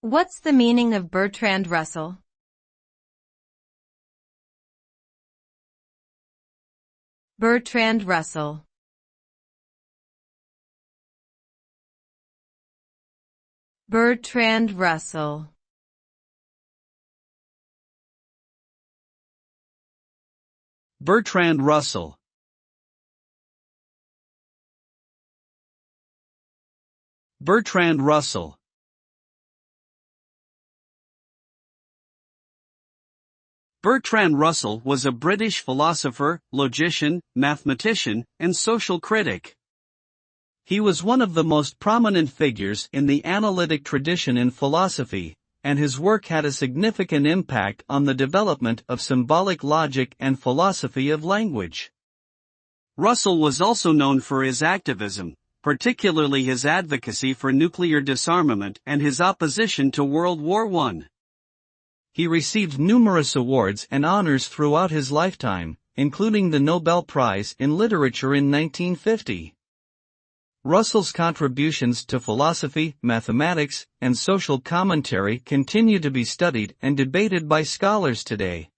What's the meaning of Bertrand Russell? Bertrand Russell. Bertrand Russell. Bertrand Russell. Bertrand Russell. Bertrand Russell was a British philosopher, logician, mathematician, and social critic. He was one of the most prominent figures in the analytic tradition in philosophy, and his work had a significant impact on the development of symbolic logic and philosophy of language. Russell was also known for his activism, particularly his advocacy for nuclear disarmament and his opposition to World War I. He received numerous awards and honors throughout his lifetime, including the Nobel Prize in Literature in 1950. Russell's contributions to philosophy, mathematics, and social commentary continue to be studied and debated by scholars today.